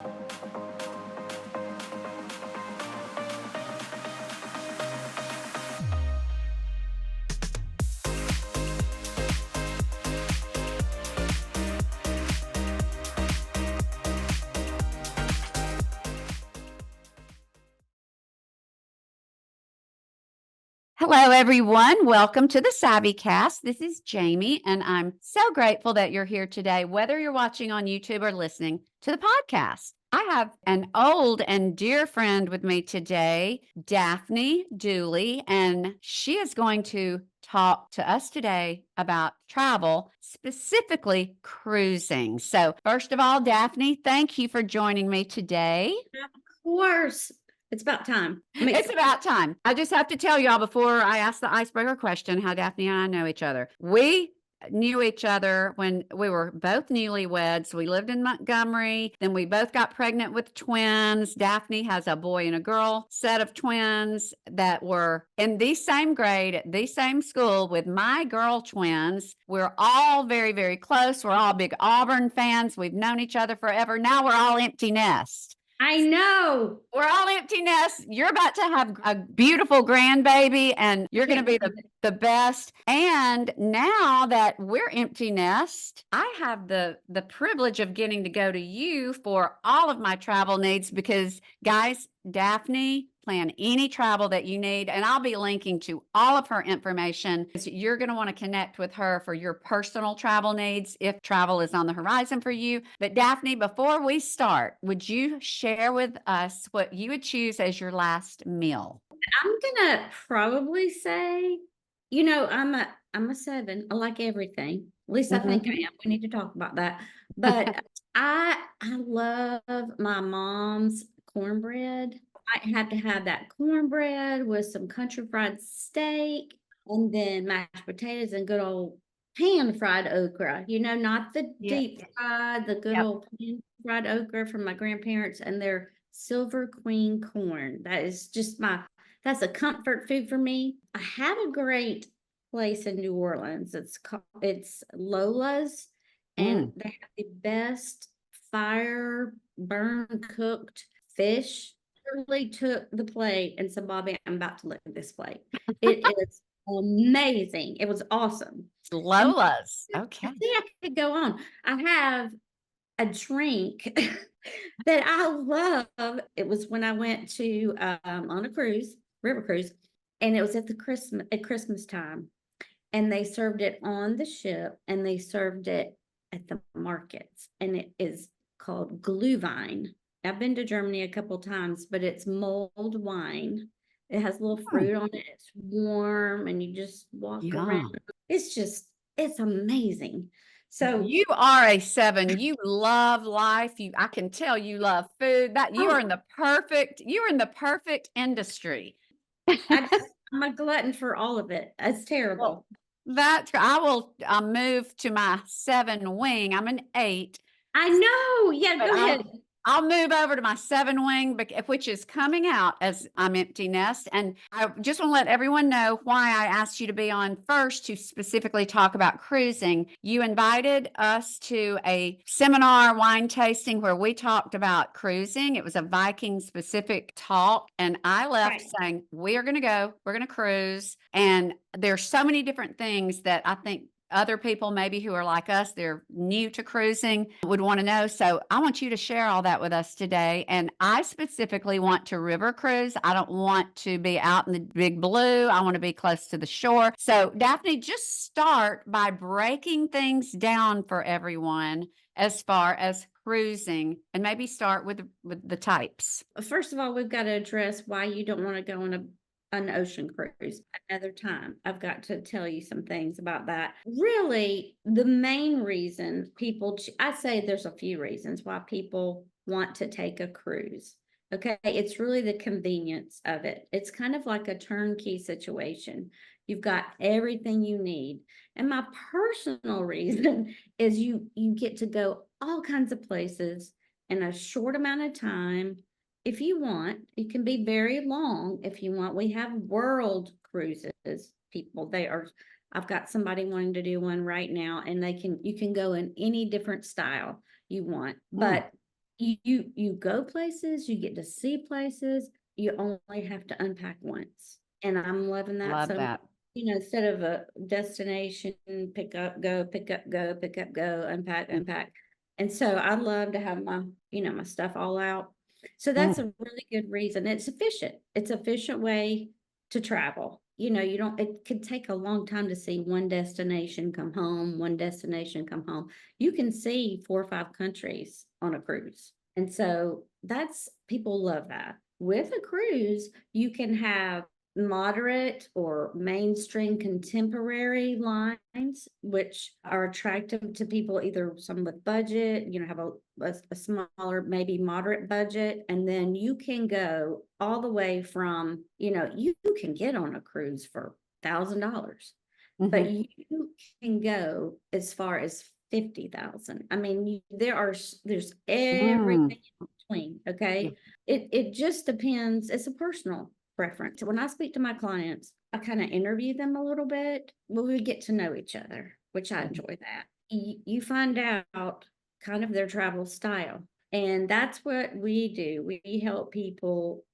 Hello, everyone. Welcome to the SavvyCast. This is Jamie, and I'm so grateful that you're here today, whether you're watching on YouTube or listening to the podcast. I have an old and dear friend with me today, Dafney Dooley, and she is going to talk to us today about travel, specifically cruising. So, first of all, Dafney, thank you for joining me today. Of course. It's about time. It's about time. I just have to tell y'all before I ask the icebreaker question how Dafney and I know each other. We knew each other when we were both newlyweds. We lived in Montgomery. Then we both got pregnant with twins. Dafney has a boy and a girl set of twins that were in the same grade at the same school with my girl twins. We're all very, very close. We're all big Auburn fans. We've known each other forever. Now we're all empty nest. I know. We're all empty nest. You're about to have a beautiful grandbaby, and you're going to be the best. And now that we're empty nest, I have the privilege of getting to go to you for all of my travel needs because, guys, Dafney, plan any travel that you need, and I'll be linking to all of her information. You're going to want to connect with her for your personal travel needs if travel is on the horizon for you. But Dafney, before we start, would you share with us what you would choose as your last meal? I'm gonna probably say, I'm a 7. I like everything. At least I think I am. We need to talk about that. But I love my mom's cornbread. I have to have that cornbread with some country fried steak and then mashed potatoes and good old pan fried okra, not the deep fried, the good old pan fried okra from my grandparents and their Silver Queen corn. That is just that's a comfort food for me. I had a great place in New Orleans. It's Lola's, and they have the best fire burn cooked fish. Literally took the plate and said, Bobby, I'm about to lick this plate. It is amazing. It was awesome. Lola's. Okay. I think I could go on. I have a drink that I love. It was when I went to on a cruise, river cruise, and it was at Christmas time. And they served it on the ship and they served it at the markets. And it is called Glühwein. I've been to Germany a couple times, but it's mulled wine. It has a little fruit on it. It's warm and you just walk around. It's amazing. So you are a 7. You love life. I can tell you love food. You are in the perfect industry. I'm a glutton for all of it. It's terrible. Well, I will move to my 7 wing. I'm an 8. I know. Yeah, go ahead. I'll move over to my 7 wing, which is coming out as I'm empty nest. And I just want to let everyone know why I asked you to be on first to specifically talk about cruising. You invited us to a seminar wine tasting where we talked about cruising. It was a Viking specific talk. And I left saying, we're going to cruise. And there's so many different things that I think other people maybe who are like us, they're new to cruising, would want to know. So I want you to share all that with us today. And I specifically want to river cruise. I don't want to be out in the big blue. I want to be close to the shore. So Dafney, just start by breaking things down for everyone as far as cruising, and maybe start with the types. First of all, we've got to address why you don't want to go on an ocean cruise another time. I've got to tell you some things about that. Really, the main reason I say there's a few reasons why people want to take a cruise. Okay, it's really the convenience of it. It's kind of like a turnkey situation. You've got everything you need. And my personal reason is you get to go all kinds of places in a short amount of time. If you want, it can be very long if you want. We have world cruises, people. I've got somebody wanting to do one right now, and you can go in any different style you want. But you go places, you get to see places, you only have to unpack once. And I'm loving that Love so much. that. Instead of a destination, pick up, go, pick up, go, pick up, go, unpack, unpack. And so I love to have my stuff all out. So that's Mm. a really good reason. It's efficient. It's efficient way to travel. You don't, it could take a long time to see one destination come home, one destination come home. You can see 4 or 5 countries on a cruise. And so people love that. With a cruise, you can have moderate or mainstream contemporary lines, which are attractive to people, either some with budget, have a smaller, maybe moderate budget. And then you can go all the way from, you can get on a cruise for $1,000, but Mhm. you can go as far as 50,000. I mean, there's Mm. everything in between. Yeah. Okay. It just depends. It's a personal preference. When I speak to my clients, I kind of interview them a little bit. Well, we get to know each other, which I Mhm. enjoy that. You find out kind of their travel style. And that's what we do. We help people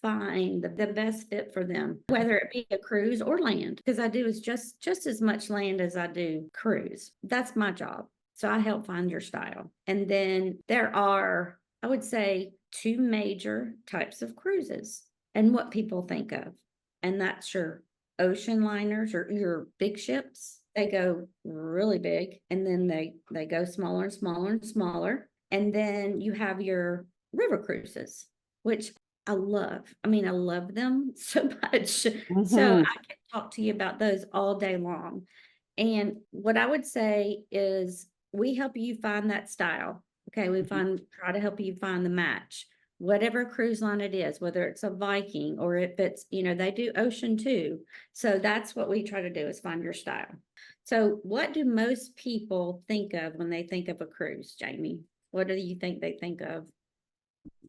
find the best fit for them, whether it be a cruise or land, because I do is just as much land as I do cruise. That's my job. So I help find your style. And then there are, I would say, 2 major types of cruises and what people think of. And that's your ocean liners or your big ships. They go really big, and then they go smaller and smaller and smaller. And then you have your river cruises, which I love. I mean, I love them so much. So Mhm. I can talk to you about those all day long. And what I would say is we help you find that style. Okay, Mhm. try to help you find the match. Whatever cruise line it is, whether it's a Viking or if it's, they do ocean too. So that's what we try to do, is find your style. So what do most people think of when they think of a cruise, Jamie? What do you think they think of?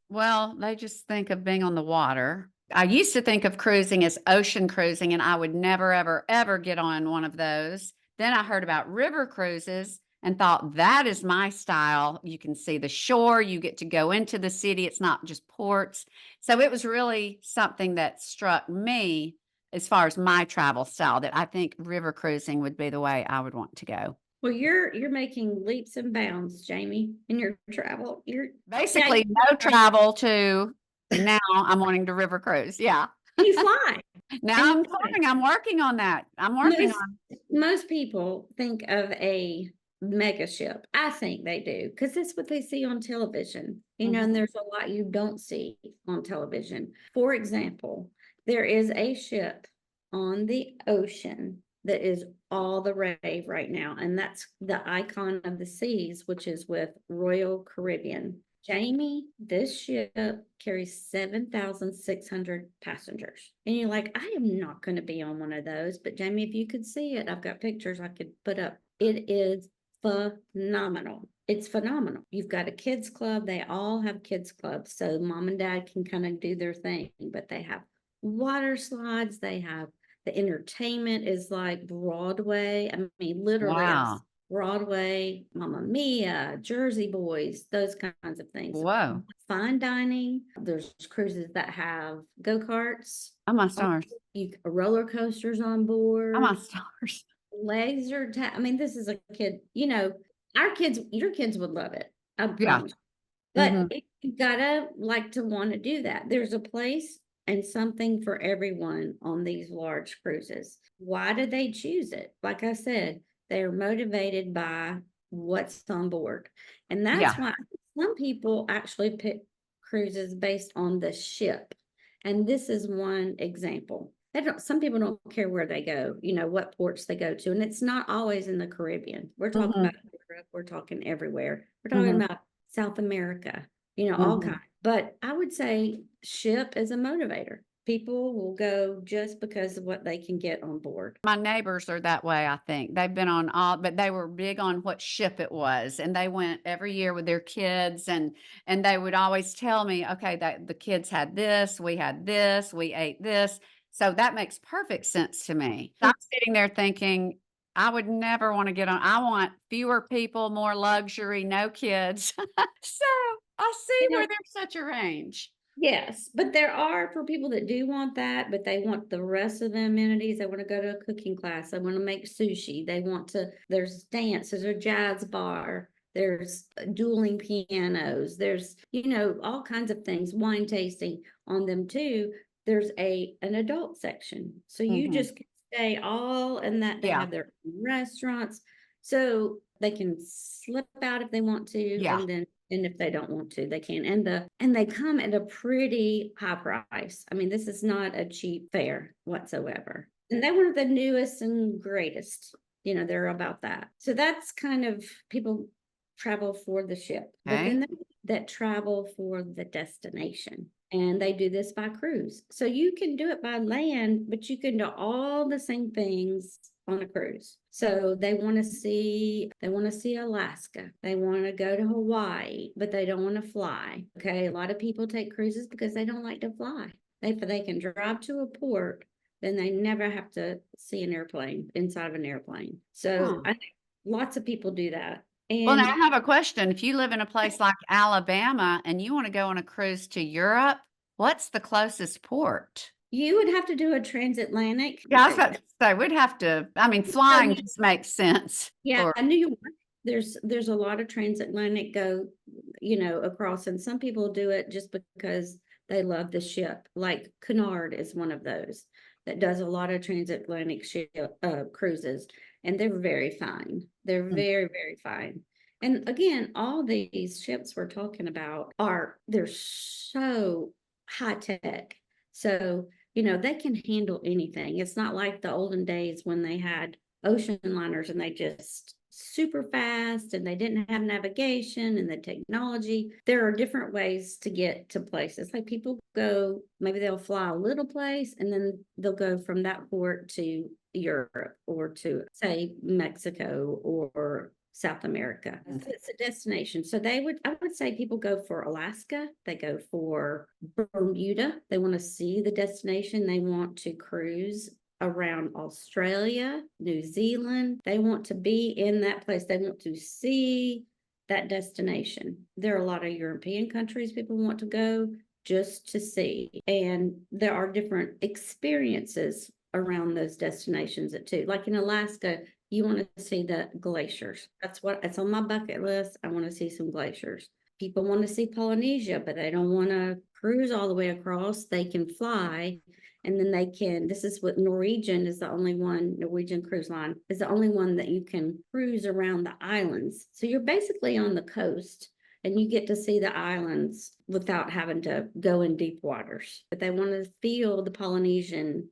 Well, they just think of being on the water. I used to think of cruising as ocean cruising, and I would never, ever, ever get on one of those. Then I heard about river cruises and thought that is my style. You can see the shore, you get to go into the city, it's not just ports. So it was really something that struck me as far as my travel style, that I think river cruising would be the way I would want to go. Well, you're making leaps and bounds, Jamie, in your travel. Now Basically, no travel to now I'm wanting to river cruise. Yeah. you fly Now and you I'm fly. trying, I'm working on that. I'm working Most on. most people think of a mega ship. I think they do, because that's what they see on television. And Mhm. there's a lot you don't see on television. For example, there is a ship on the ocean that is all the rave right now, and that's the Icon of the Seas, which is with Royal Caribbean. Jamie, this ship carries 7,600 passengers. And you're like, I am not going to be on one of those. But Jamie, if you could see it, I've got pictures I could put up. It is phenomenal. It's phenomenal. You've got a kids club. They all have kids clubs. So mom and dad can kind of do their thing, but they have water slides. They have the entertainment is like Broadway. I mean, literally Wow. Broadway, Mamma Mia, Jersey Boys, those kinds of things. Whoa. Fine dining. There's cruises that have go-karts, Oh my on- stars. roller coasters on Oh my board, stars. I mean, this is a kid, your kids would love it. I Yeah. promise. But Mhm. you gotta like to want to do that. There's a place and something for everyone on these large cruises. Why did they choose it? Like I said, they're motivated by what's on board. And that's Yeah. why some people actually pick cruises based on the ship. And this is one example. Some people don't care where they go, what ports they go to. And it's not always in the Caribbean. We're talking Mhm. about Europe, we're talking everywhere. We're talking Mhm. about South America, all kinds. Mhm. But I would say ship is a motivator. People will go just because of what they can get on board. My neighbors are that way, I think. They've been on all, but they were big on what ship it was, and they went every year with their kids, and they would always tell me, "Okay, that the kids had this, we had this, we ate this." So that makes perfect sense to me. I'm sitting there thinking, I would never want to get on. I want fewer people, more luxury, no kids. So I see You where know, there's such a range. yes, but there are for people that do want that, but they want the rest of the amenities. They want to go to a cooking class. They want to make sushi. They want to, there's dance, there's a jazz bar, there's dueling pianos, there's, all kinds of things, wine tasting on them too. There's an adult section. So you Mhm. just can stay all in that. They Yeah, have their own restaurants. So they can slip out if they want to, yeah. and if they don't want to, they can. And they come at a pretty high price. I mean, this is not a cheap fare whatsoever. And they were the newest and greatest. They're about that. So that's kind of people travel for the ship, but Okay. then that travel for the destination. And they do this by cruise. So you can do it by land, but you can do all the same things on a cruise. So they want to see Alaska. They want to go to Hawaii, but they don't want to fly. Okay. A lot of people take cruises because they don't like to fly. If they can drive to a port, then they never have to see an airplane inside of an airplane. So Huh. I think lots of people do that. Well, now And I have a question. If you live in a place like Alabama and you want to go on a cruise to Europe, what's the closest port? you would have to do a transatlantic. Yeah, I was about to say, we'd have to, I mean, So flying just makes sense yeah, for, New York. There's a lot of transatlantic go, across, and some people do it just because they love the ship. Like Cunard is one of those that does a lot of transatlantic ship cruises, and they're very fine. They're Mm. very, very fine. And again, all these ships we're talking about they're so high tech. So, they can handle anything. It's not like the olden days when they had ocean liners and they just super fast and they didn't have navigation and the technology. There are different ways to get to places. Like people go, maybe they'll fly a little place and then they'll go from that port to Europe or to say Mexico or South America. It's a destination. So I would say people go for Alaska, they go for Bermuda, they want to see the destination, they want to cruise around Australia, New Zealand. They want to be in that place. They want to see that destination. There are a lot of European countries people want to go just to see. And there are different experiences around those destinations too. Like in Alaska, you want to see the glaciers. That's on my bucket list. I want to see some glaciers. People want to see Polynesia, but they don't want to cruise all the way across. They can fly and then this is what Norwegian cruise line is the only one that you can cruise around the islands. So you're basically on the coast and you get to see the islands without having to go in deep waters. But they want to feel the Polynesian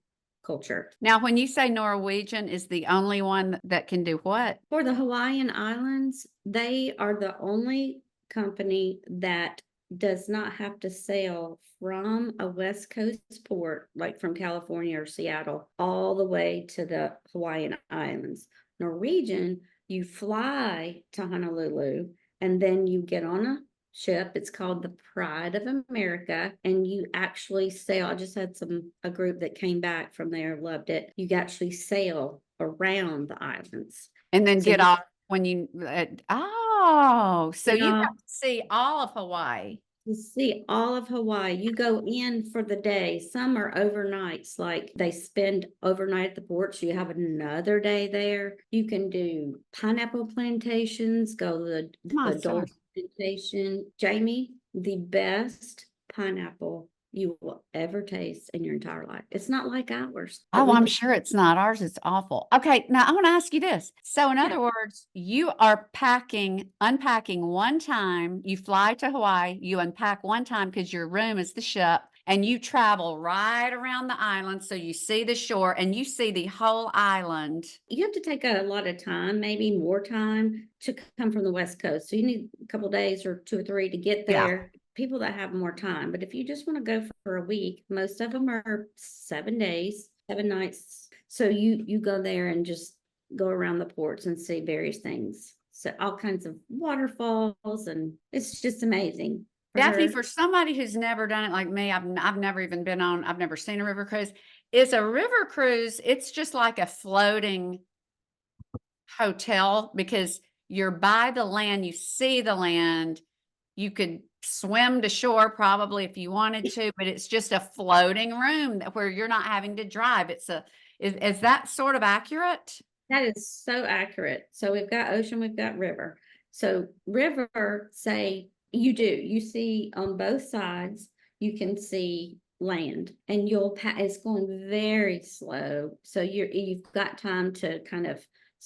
culture. Now, when you say Norwegian is the only one that can do what? For the Hawaiian Islands, they are the only company that does not have to sail from a West Coast port, like from California or Seattle, all the way to the Hawaiian Islands. Norwegian, you fly to Honolulu and then you get on a ship. It's called the Pride of America, and you actually sail. I just had a group that came back from there, loved it. You actually sail around the islands. And then So get you off when you, so get you off got to see all of Hawaii. to see all of Hawaii. You go in for the day. Some are overnights, like they spend overnight at the port, so you have another day there. You can do pineapple plantations, go to My the Dole gosh. plantation. Jamie, the best pineapple you will ever taste in your entire life. It's not like ours, but Oh, I'm sure it's not. Ours is awful. Okay, now I want to ask you this. So, in yeah. other words, you are unpacking one time. You fly to Hawaii, you unpack one time because your room is the ship, and you travel right around the island. So you see the shore and you see the whole island. You have to take a lot of time, maybe more time to come from the West Coast. So you need a couple days or 2 or 3 to get Yeah. there. People that have more time, but if you just want to go for a week, most of them are 7 days, 7 nights. So you go there and just go around the ports and see various things. So all kinds of waterfalls, and it's just amazing. Daphne, for somebody who's never done it like me, I've never even been on, I've never seen a river cruise. Is a river cruise, it's just like a floating hotel because you're by the land, you see the land, you could swim to shore probably if you wanted to, but it's just a floating room where you're not having to drive. Is that sort of accurate? That is so accurate. So we've got ocean, we've got river. So river, say you see on both sides, you can see land, and it's going very slow. So you've got time to kind of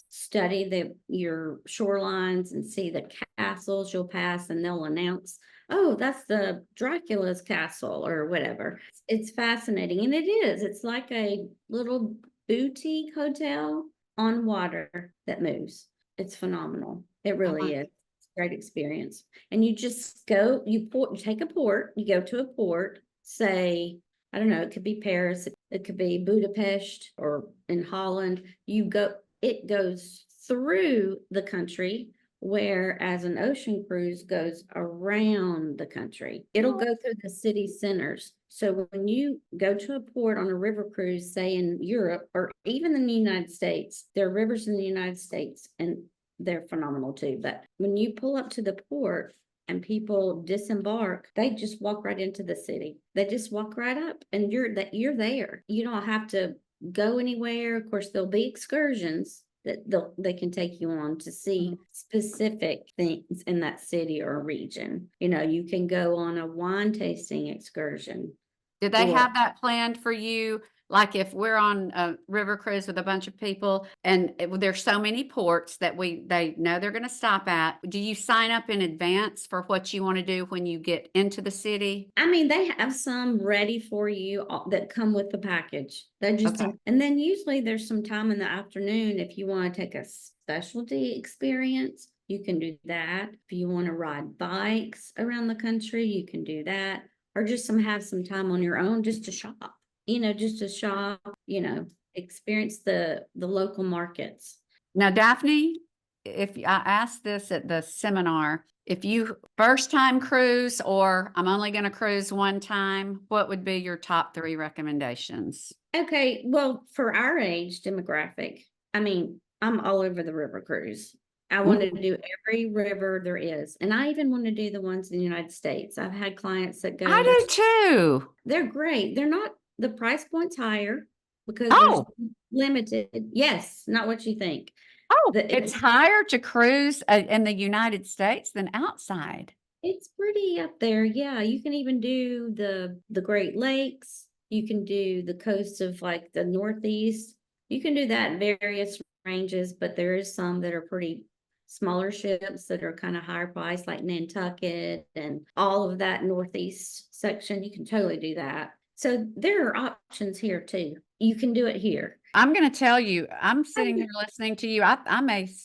study your shorelines and see the castles you'll pass, and they'll announce, oh, that's the Dracula's castle or whatever. It's fascinating. And it is. It's like a little boutique hotel on water that moves. It's phenomenal. It really is. It's a great experience. And you just go, you take a port, you go to a port, say, I don't know, it could be Paris, it could be Budapest or in Holland. It goes through the country, whereas an ocean cruise goes around the country. It'll go through the city centers. So when you go to a port on a river cruise, say in Europe or even in the United States, there are rivers in the United States and they're phenomenal too. But when you pull up to the port and people disembark, they just walk right into the city. They just walk right up and you're there. You don't have to go anywhere. Of course, there'll be excursions that they can take you on to see specific things in that city or region. You can go on a wine tasting excursion. Did they have that planned for you? Like if we're on a river cruise with a bunch of people and there's so many ports that they know they're going to stop at, do you sign up in advance for what you want to do when you get into the city? I mean, they have some ready for you that come with the package. Okay. And then usually there's some time in the afternoon if you want to take a specialty experience, you can do that. If you want to ride bikes around the country, you can do that. Or just have some time on your own just to shop, experience the local markets. Now, Daphne, if I asked this at the seminar, if you first time cruise or I'm only going to cruise one time, what would be your top 3 recommendations? Okay, well, for our age demographic, I mean, I'm all over the river cruise. I want to do every river there is. And I even want to do the ones in the United States. I've had clients that go. I do too. They're great. They're not, the price point's higher because Oh, there's limited. Yes, not what you think. it's higher to cruise in the United States than outside. It's pretty up there. Yeah, you can even do the Great Lakes. You can do the coast of like the Northeast. You can do that in various ranges, but there is some that are pretty smaller ships that are kind of higher priced, like Nantucket and all of that Northeast section. You can totally do that. So there are options here too. You can do it here. I'm going to tell you, I'm sitting here listening to you.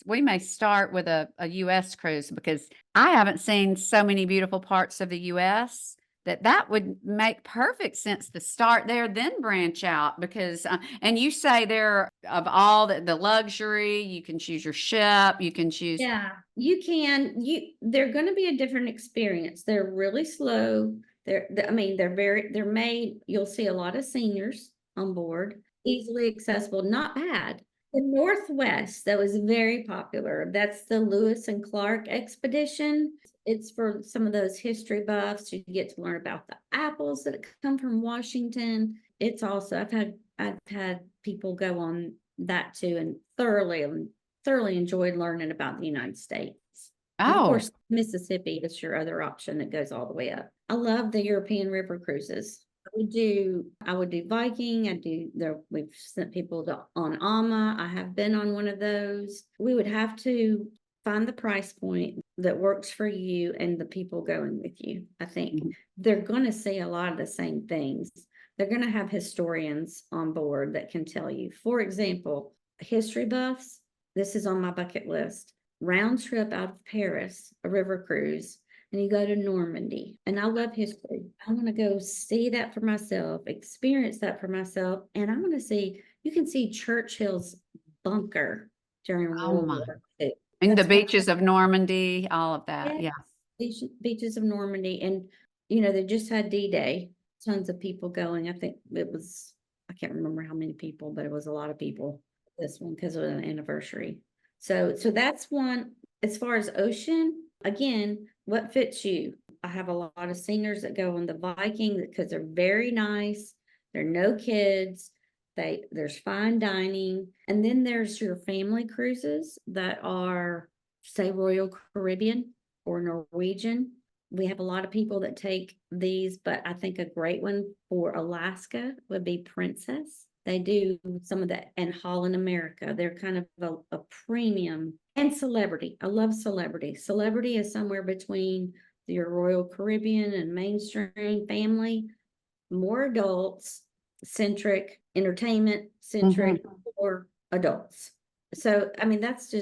We may start with a US cruise because I haven't seen so many beautiful parts of the US that would make perfect sense to start there, then branch out because, and you say there of all the luxury, you can choose your ship, you can choose. Yeah, you can, they're going to be a different experience. They're really slow. They're made, you'll see a lot of seniors on board, easily accessible, not bad. The Northwest, that was very popular. That's the Lewis and Clark expedition. It's for some of those history buffs. You get to learn about the apples that come from Washington. It's also, I've had people go on that too and thoroughly enjoyed learning about the United States. And of course, Mississippi is your other option that goes all the way up. I love the European river cruises. I would do Viking. We've sent people on Alma. I have been on one of those. We would have to find the price point that works for you and the people going with you. I think they're going to see a lot of the same things. They're going to have historians on board that can tell you. For example, history buffs, this is on my bucket list. Round trip out of Paris, a river cruise, and you go to Normandy. And I love history. I want to go see that for myself, experience that for myself. And I want to see, you can see Churchill's bunker during World War II. And the beaches of Normandy, all of that. Yeah. Beaches of Normandy. And, they just had D-Day, tons of people going. I think I can't remember how many people, but it was a lot of people. This one, because of an anniversary. So that's one. As far as ocean, again, what fits you? I have a lot of seniors that go on the Viking because they're very nice. There are no kids. There's fine dining. And then there's your family cruises that are, say, Royal Caribbean or Norwegian. We have a lot of people that take these, but I think a great one for Alaska would be Princess. They do some of that, and Holland America. They're kind of a premium. And Celebrity. I love Celebrity. Celebrity is somewhere between your Royal Caribbean and mainstream family, more adults centric, entertainment centric, or adults. So, I mean, that's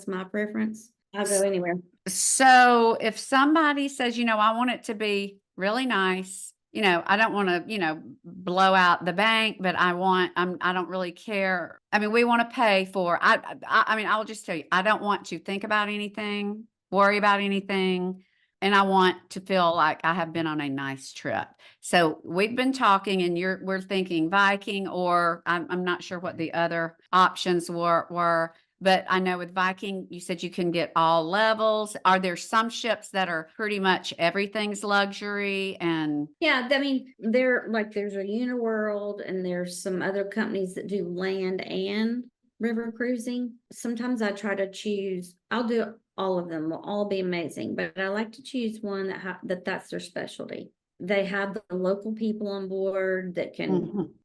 my preference. I'll go anywhere. So if somebody says, I want it to be really nice, I don't want to, blow out the bank, but I don't really care. I mean, we want to pay for, I mean, I'll just tell you, I don't want to think about anything, worry about anything. And I want to feel like I have been on a nice trip. So we've been talking and we're thinking Viking, or I'm not sure what the other options were. But I know with Viking, you said you can get all levels. Are there some ships that are pretty much everything's luxury? And yeah, I mean, there's a Uniworld, and there's some other companies that do land and river cruising. Sometimes I try to choose, I'll do all of them, will all be amazing, but I like to choose one that's their specialty. They have the local people on board that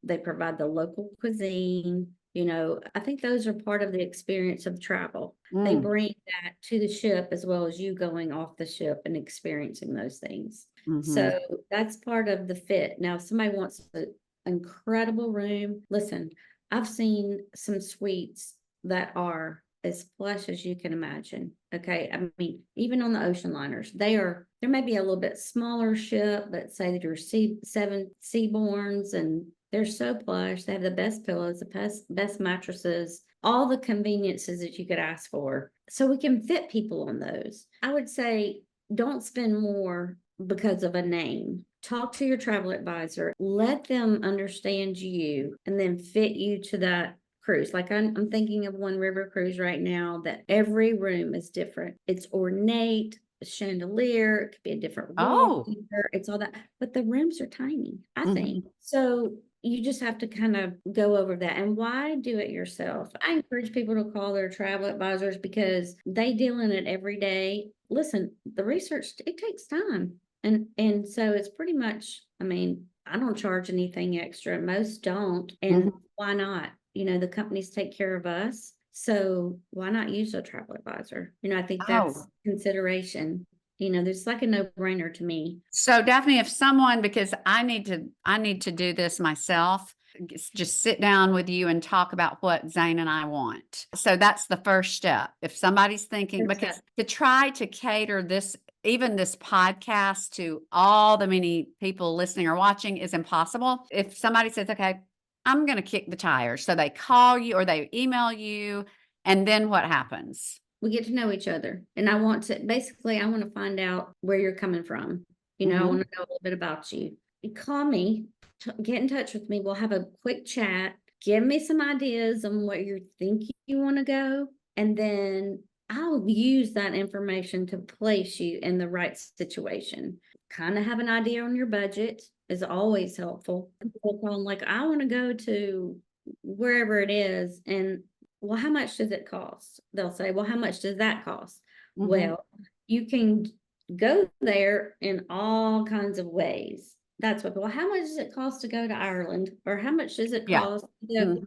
they provide the local cuisine. I think those are part of the experience of travel. They bring that to the ship as well as you going off the ship and experiencing those things. So that's part of the fit. Now, if somebody wants an incredible room, listen, I've seen some suites that are as plush as you can imagine. Okay. I mean, even on the ocean liners, there may be a little bit smaller ship, but say that you're 7 Seabourns, and they're so plush. They have the best pillows, the best mattresses, all the conveniences that you could ask for. So we can fit people on those. I would say don't spend more because of a name. Talk to your travel advisor, let them understand you, and then fit you to that cruise. Like I'm thinking of one river cruise right now that every room is different. It's ornate, a chandelier, it could be a different wall. It's all that, but the rooms are tiny, I think. So you just have to kind of go over that. And why do it yourself? I encourage people to call their travel advisors because they deal in it every day. Listen, the research, it takes time. And so it's pretty much, I mean, I don't charge anything extra. Most don't. And why not? The companies take care of us. So why not use a travel advisor? I think that's consideration. There's like a no-brainer to me. So Daphne, if someone, because I need to do this myself, just sit down with you and talk about what Zane and I want. So that's the first step. If somebody's thinking, because to try to cater even this podcast to all the many people listening or watching is impossible. If somebody says, okay, I'm going to kick the tires. So they call you or they email you, and then what happens? We get to know each other. And I want to find out where you're coming from. I want to know a little bit about you. You call me, get in touch with me. We'll have a quick chat. Give me some ideas on what you think you want to go. And then I'll use that information to place you in the right situation. Kind of have an idea on your budget is always helpful. People call them like, I want to go to wherever it is. And well, how much does it cost? They'll say, well, how much does that cost? Well, you can go there in all kinds of ways. That's what, well, how much does it cost to go to Ireland? Or how much does it cost to go?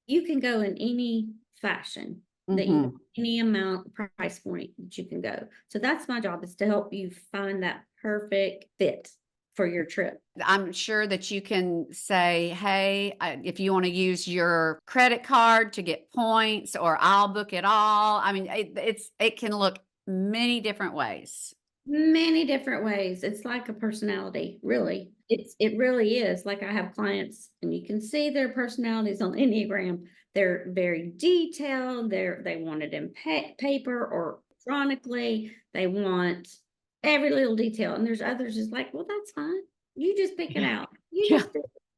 You can go in any fashion. Any amount price point that you can go. So that's my job, is to help you find that perfect fit for your trip. I'm sure that you can say, hey, if you want to use your credit card to get points, or I'll book it all. I mean, it can look many different ways. Many different ways. It's like a personality, really. It really is. Like I have clients, and you can see their personalities on Enneagram. They're very detailed. They want it in paper or electronically. They want every little detail. And there's others is like, well, that's fine. You just pick it out.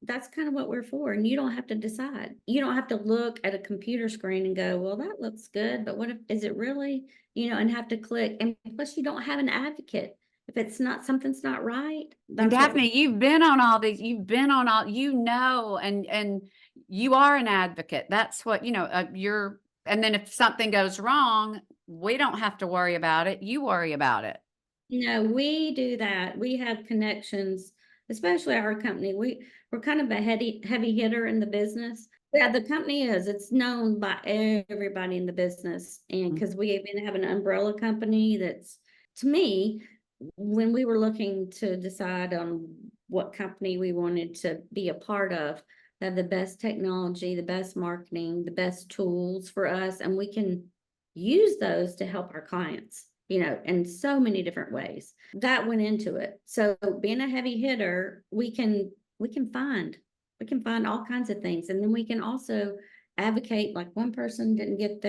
That's kind of what we're for. And you don't have to decide. You don't have to look at a computer screen and go, well, that looks good, but is it really, and have to click. And plus you don't have an advocate. if it's not, something's not right, And that's what. Daphne, you've been on all these, you've been on all, and you are an advocate. That's what, and then if something goes wrong, we don't have to worry about it. You worry about it. No, we do that. We have connections, especially our company. We're kind of a heavy hitter in the business. Yeah, the company is. It's known by everybody in the business. And because we even have an umbrella company that's, to me, when we were looking to decide on what company we wanted to be a part of, they have the best technology, the best marketing, the best tools for us, and we can use those to help our clients, in so many different ways. That went into it. So being a heavy hitter, we can find all kinds of things. And then we can also advocate, like one person didn't get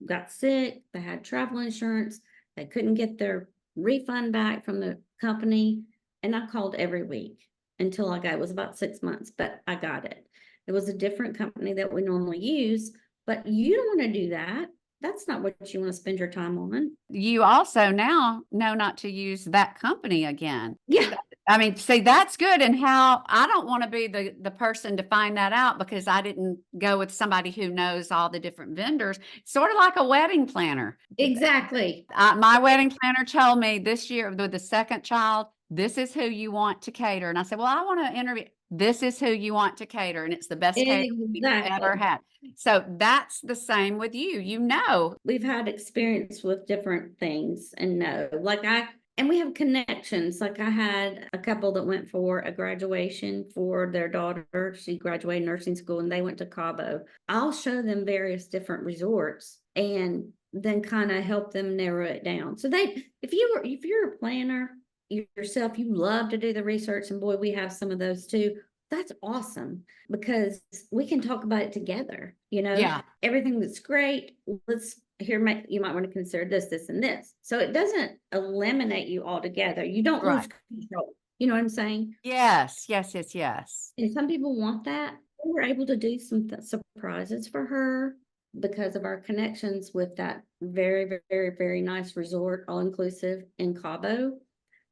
got sick, they had travel insurance, they couldn't get their refund back from the company. And I called every week until it was about 6 months, but I got it. It was a different company that we normally use, but you don't want to do that. That's not what you want to spend your time on. You also now know not to use that company again. Yeah. I mean, see, that's good. And how I don't want to be the person to find that out because I didn't go with somebody who knows all the different vendors, sort of like a wedding planner. Exactly. My wedding planner told me this year with the second child, this is who you want to cater. And I said, well, I want to interview. This is who you want to cater. And it's the best cater we've ever Exactly. had. So that's the same with you. We've had experience with different things and and we have connections. Like I had a couple that went for a graduation for their daughter. She graduated nursing school and they went to Cabo. I'll show them various different resorts and then kind of help them narrow it down. So if you're a planner yourself, you love to do the research, and boy, we have some of those too. That's awesome because we can talk about it together. Yeah. Everything that's great. You might want to consider this, this, and this. So it doesn't eliminate you altogether. You don't lose control. You know what I'm saying? Yes, yes, yes, yes. And some people want that. We were able to do some surprises for her because of our connections with that very, very, very, very nice resort, all inclusive in Cabo,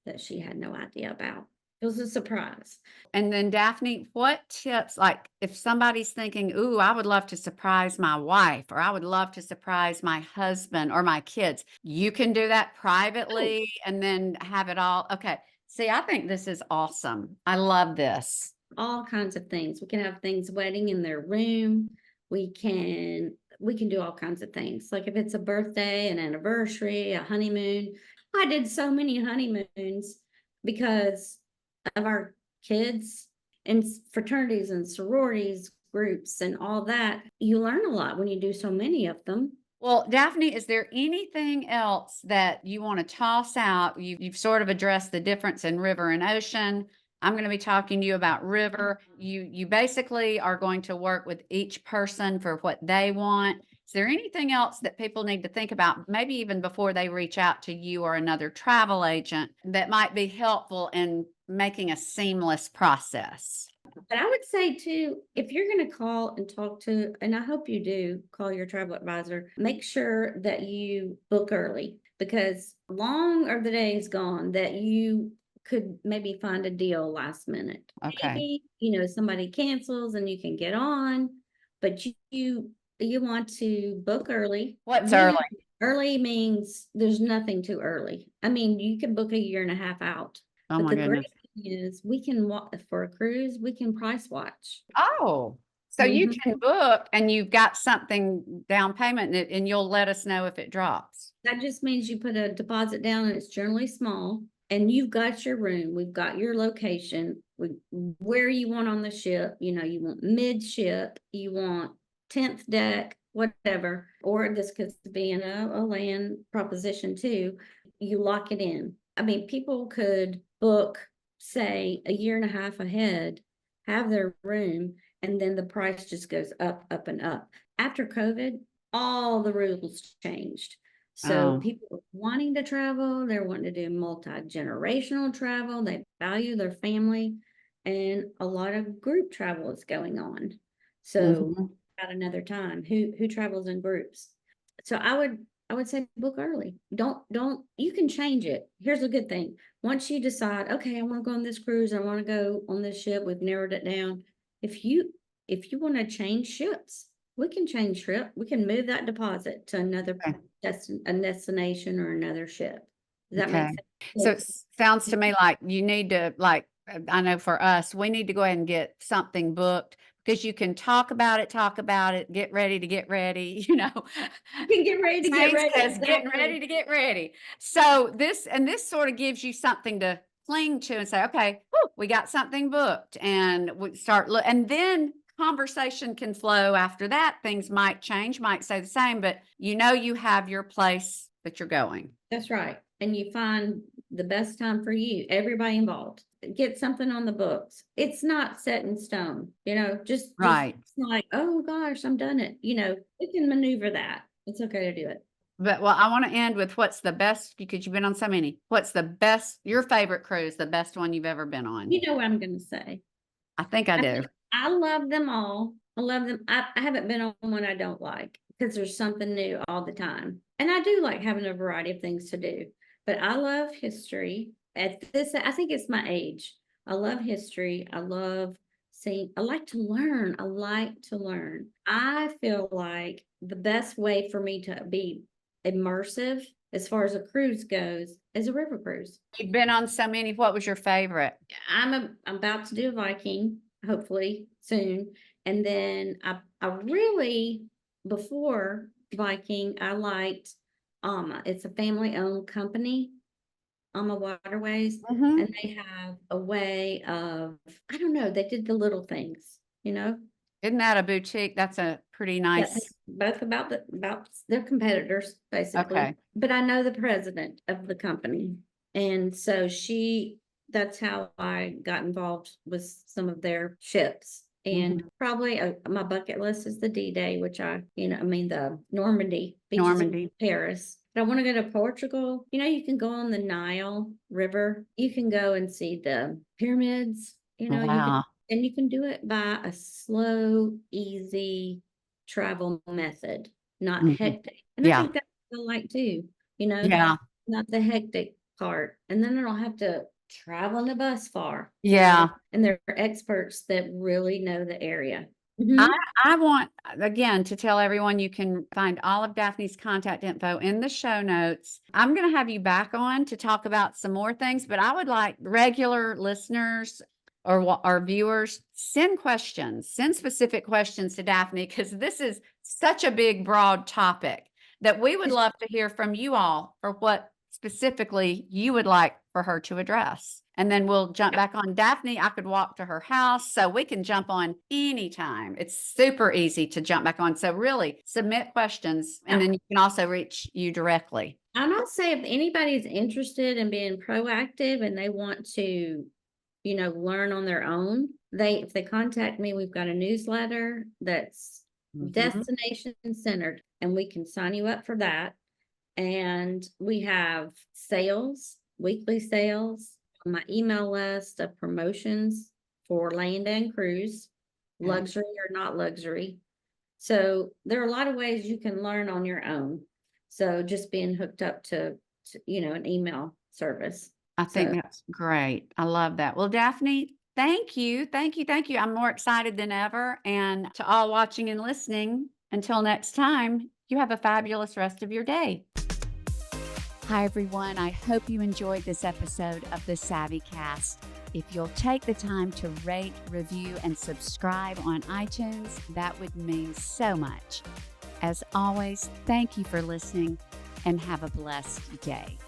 that she had no idea about. It was a surprise. And then Daphne, what tips, like if somebody's thinking, ooh, I would love to surprise my wife, or I would love to surprise my husband or my kids, you can do that privately and then have it all. Okay. See, I think this is awesome. I love this. All kinds of things. We can have things wedding in their room. We can do all kinds of things. Like if it's a birthday, an anniversary, a honeymoon. I did so many honeymoons because of our kids and fraternities and sororities groups and all that. You learn a lot when you do so many of them. Well, Daphne, is there anything else that you want to toss out? You've sort of addressed the difference in river and ocean. I'm going to be talking to you about river. You basically are going to work with each person for what they want. Is there anything else that people need to think about, maybe even before they reach out to you or another travel agent, that might be helpful in making a seamless process? But I would say too, if you're going to call and talk to, and I hope you do call your travel advisor, make sure that you book early, because long are the days gone that you could maybe find a deal last minute. Okay. Maybe, somebody cancels and you can get on, but you want to book early. What's early? Early means there's nothing too early. I mean, you can book a year and a half out. Oh But my the goodness. great thing is we can walk for a cruise, we can price watch. Oh, so you Mhm. can book and you've got something down payment and you'll let us know if it drops. That just means you put a deposit down and it's generally small, and you've got your room, we've got your location, where you want on the ship, you want midship, you want 10th deck, whatever, or this could be in a land proposition too. You lock it in. I mean, people could book, say, a year and a half ahead, have their room, and then the price just goes up, up, and up. After COVID, all the rules changed. So Oh, people are wanting to travel, they're wanting to do multi-generational travel, they value their family, and a lot of group travel is going on. So mhm. at another time, who travels in groups? So I would I would say book early. Don't, you can change it. Here's a good thing. Once you decide, okay, I want to go on this cruise, I want to go on this ship, we've narrowed it down. If you want to change ships, we can change trip. We can move that deposit to another Okay. a destination or another ship. Does that make Okay. sense? So it sounds to me like you need to, like, I know for us, we need to go ahead and get something booked because you can talk about it, get ready to get ready, You can get ready to get Saying ready. says getting Exactly. ready to get ready. So this sort of gives you something to cling to and say, okay, whew, we got something booked, and we start look, and then conversation can flow after that. Things might change, might stay the same, but you have your place that you're going. That's right. And you find the best time for you, everybody involved. Get something on the books. It's not set in stone, just Right. it's not like, oh gosh, I'm done it. We can maneuver that. It's okay to do it. But well, I want to end with what's the best, because you've been on so many. What's the best, your favorite cruise, the best one you've ever been on? You know what I'm gonna say. I think I do. I love them all. I love them. I haven't been on one I don't like because there's something new all the time. And I do like having a variety of things to do. But I love history. I think it's my age. I love history. I love seeing, I like to learn. I like to learn. I feel like the best way for me to be immersive as far as a cruise goes is a river cruise. You've been on so many. What was your favorite? I'm about to do a Viking, hopefully soon. And then I really, before Viking, I liked Alma. It's a family-owned company, Alma Waterways, Mhm. and they have a way of, I don't know, they did the little things, Isn't that a boutique? That's a pretty Yeah, nice. both about their competitors, basically. Okay. But I know the president of the company. And so that's how I got involved with some of their ships. And probably my bucket list is the D-Day, which the Normandy beaches in Normandy. Paris. But I want to go to Portugal. You can go on the Nile River. You can go and see the pyramids. Wow. And you can do it by a slow, easy travel method, not Mhm. hectic. And I Yeah. think that's what I like too, you know, Yeah. not the hectic part. And then I don't have to travel in the bus far, Yeah. and they're experts that really know the area. I, Mhm. I want, again, to tell everyone you can find all of Daphne's contact info in the show notes. I'm going to have you back on to talk about some more things, but I would like regular listeners or viewers, send specific questions to Daphne, because this is such a big, broad topic that we would love to hear from you all for what specifically you would like for her to address. And then we'll jump back on. Daphne, I could walk to her house, so we can jump on anytime. It's super easy to jump back on. So really submit questions, and then you can also reach you directly. And I'll say if anybody's interested in being proactive and they want to, learn on their own, if they contact me, we've got a newsletter that's Mhm. destination centered, and we can sign you up for that. And we have weekly sales on my email list of promotions for land and cruise, Okay. luxury or not luxury. So there are a lot of ways you can learn on your own. So just being hooked up to an email service. I think So that's great. I love that. Well, Daphne, thank you. Thank you. Thank you. I'm more excited than ever. And to all watching and listening, until next time, you have a fabulous rest of your day. Hi, everyone. I hope you enjoyed this episode of the SavvyCast. If you'll take the time to rate, review, and subscribe on iTunes, that would mean so much. As always, thank you for listening and have a blessed day.